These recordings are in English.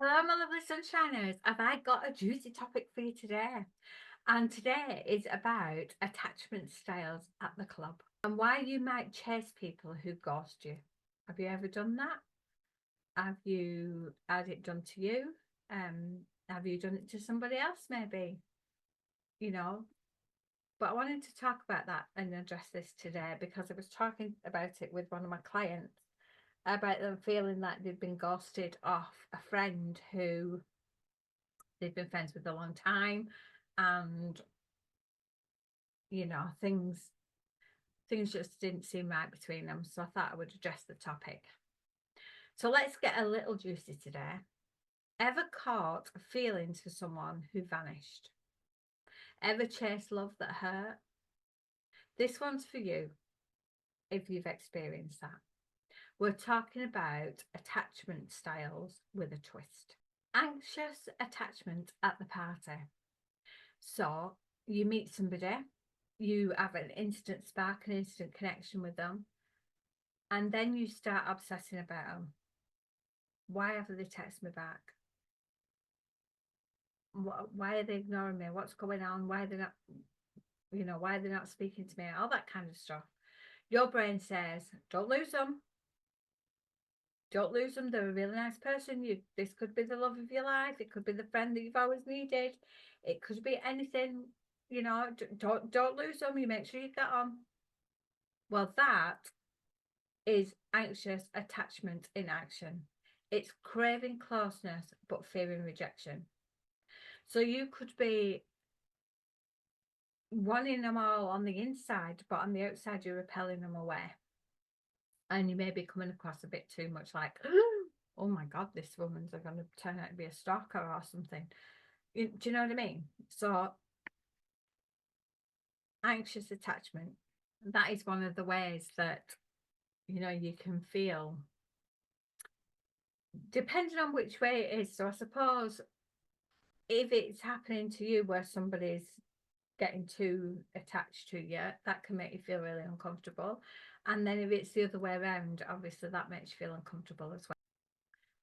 Hello, my lovely sunshiners. Have I got a juicy topic for you today? And today is about attachment styles at the club and why you might chase people who ghost you. Have you ever done that? Have you had it done to you? Have you done it to somebody else, maybe? You know, but I wanted to talk about that and address this today because I was talking about it with one of my clients about them feeling like they've been ghosted off a friend who they've been friends with a long time, and things just didn't seem right between them, so I thought I would address the topic. So let's get a little juicy today. Ever caught feelings for someone who vanished? Ever chased love that hurt? This one's for you if you've experienced that. We're talking about attachment styles with a twist. Anxious attachment at the party. So you meet somebody, you have an instant spark, an instant connection with them, and then you start obsessing about them. Why haven't they texted me back? Why are they ignoring me? What's going on? Why are they not, why are they not speaking to me? All that kind of stuff. Your brain says, don't lose them. Don't lose them. They're a really nice person. This could be the love of your life. It could be the friend that you've always needed. It could be anything. Don't lose them. You make sure you get on. Well, that is anxious attachment in action. It's craving closeness but fearing rejection. So you could be wanting them all on the inside, but on the outside you're repelling them away. And you may be coming across a bit too much like, oh my God, this woman's going to turn out to be a stalker or something. Do you know what I mean? So anxious attachment, that is one of the ways that, you can feel, depending on which way it is. So I suppose if it's happening to you where somebody's getting too attached to you, that can make you feel really uncomfortable. And then if it's the other way around, obviously that makes you feel uncomfortable as well.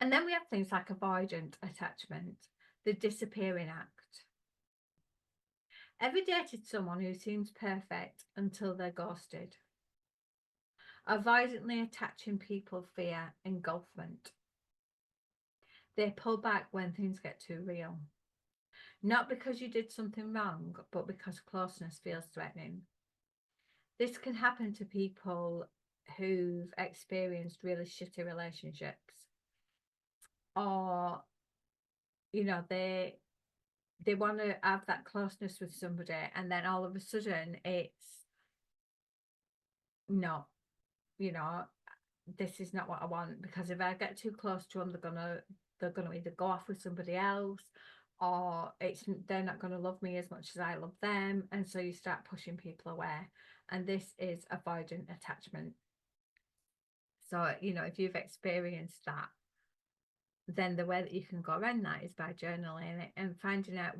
And then we have things like avoidant attachment, the disappearing act. Ever dated someone who seems perfect until they're ghosted? Avoidantly attaching people fear engulfment. They pull back when things get too real. Not because you did something wrong, but because closeness feels threatening. This can happen to people who've experienced really shitty relationships, or they want to have that closeness with somebody, and then all of a sudden it's no, you know this is not what I want, because if I get too close to them, they're gonna either go off with somebody else, or they're not going to love me as much as I love them, and so you start pushing people away, and this is avoidant attachment. So if you've experienced that, then the way that you can go around that is by journaling it and finding out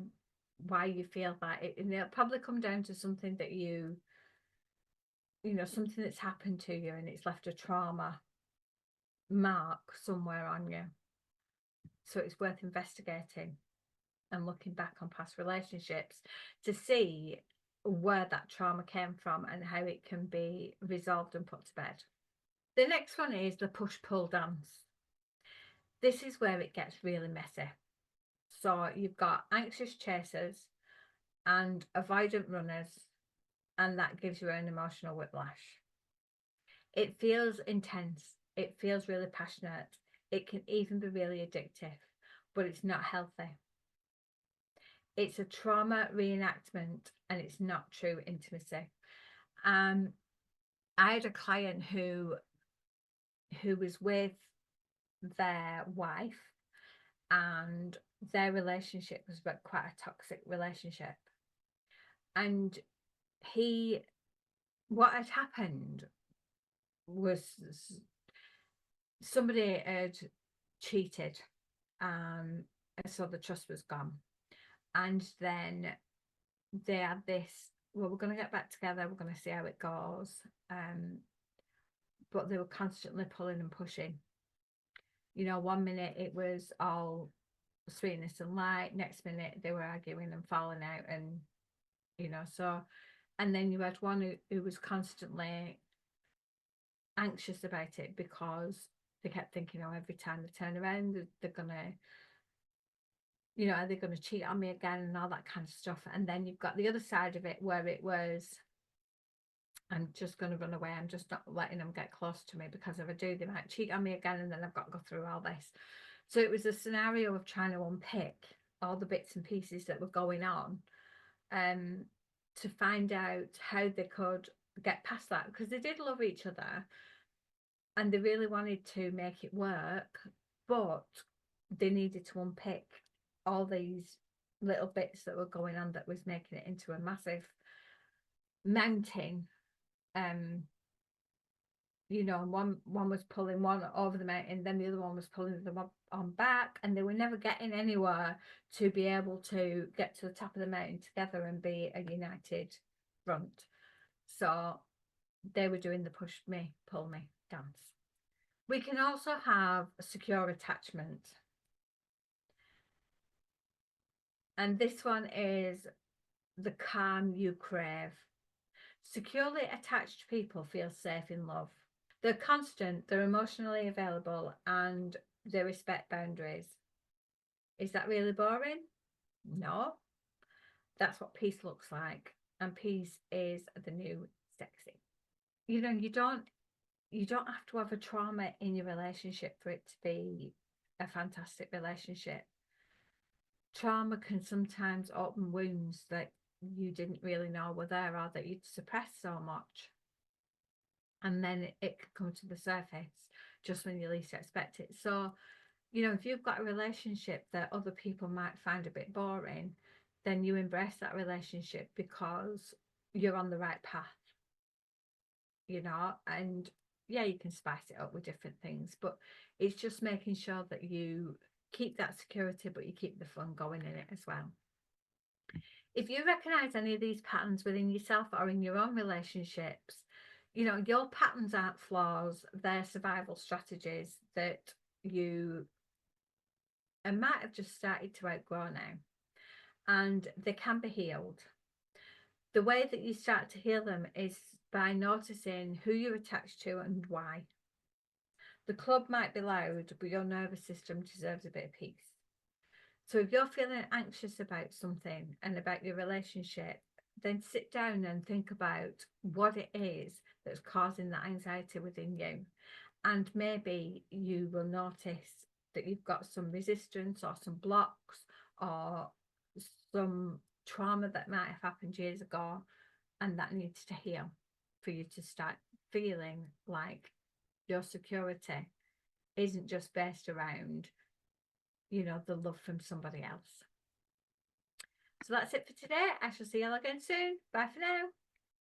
why you feel that and it'll probably come down to something that something that's happened to you, and it's left a trauma mark somewhere on you. So it's worth investigating and looking back on past relationships to see where that trauma came from and how it can be resolved and put to bed. The next one is the push-pull dance. This is where it gets really messy. So you've got anxious chasers and avoidant runners, and that gives you an emotional whiplash. It feels intense. It feels really passionate. It can even be really addictive, but it's not healthy. It's a trauma reenactment, and it's not true intimacy. I had a client who was with their wife, and their relationship was quite a toxic relationship. And what had happened was somebody had cheated, and so the trust was gone. And then they had this, well, we're going to get back together, we're going to see how it goes. But they were constantly pulling and pushing. 1 minute it was all sweetness and light. Next minute they were arguing and falling out, and so. And then you had one who was constantly anxious about it because they kept thinking, oh, every time they turn around, they're gonna, are they gonna cheat on me again, and all that kind of stuff. And then you've got the other side of it where it was, I'm just going to run away. I'm just not letting them get close to me, because if I do, they might cheat on me again, and then I've got to go through all this. So it was a scenario of trying to unpick all the bits and pieces that were going on, to find out how they could get past that, because they did love each other and they really wanted to make it work, but they needed to unpick all these little bits that were going on that was making it into a massive mountain. And one was pulling one over the mountain, then the other one was pulling them up on back, and they were never getting anywhere to be able to get to the top of the mountain together and be a united front. So they were doing the push me, pull me dance. We can also have a secure attachment. And this one is the calm you crave. Securely attached people feel safe in love. They're constant, they're emotionally available, and they respect boundaries. Is that really boring? No. That's what peace looks like. And peace is the new sexy. You don't have to have a trauma in your relationship for it to be a fantastic relationship. Trauma can sometimes open wounds that you didn't really know were there, or that you'd suppressed so much. And then it can come to the surface just when you least expect it. So, if you've got a relationship that other people might find a bit boring, then you embrace that relationship because you're on the right path, and yeah, you can spice it up with different things, but it's just making sure that you keep that security, but you keep the fun going in it as well. If you recognize any of these patterns within yourself or in your own relationships, your patterns aren't flaws, they're survival strategies that you might have just started to outgrow now, and they can be healed. The way that you start to heal them is by noticing who you're attached to and why. The club might be loud, but your nervous system deserves a bit of peace. So if you're feeling anxious about something and about your relationship, then sit down and think about what it is that's causing that anxiety within you. And maybe you will notice that you've got some resistance or some blocks or some trauma that might have happened years ago, and that needs to heal for you to start feeling like your security isn't just based around, the love from somebody else. So that's it for today. I shall see you all again soon. Bye for now.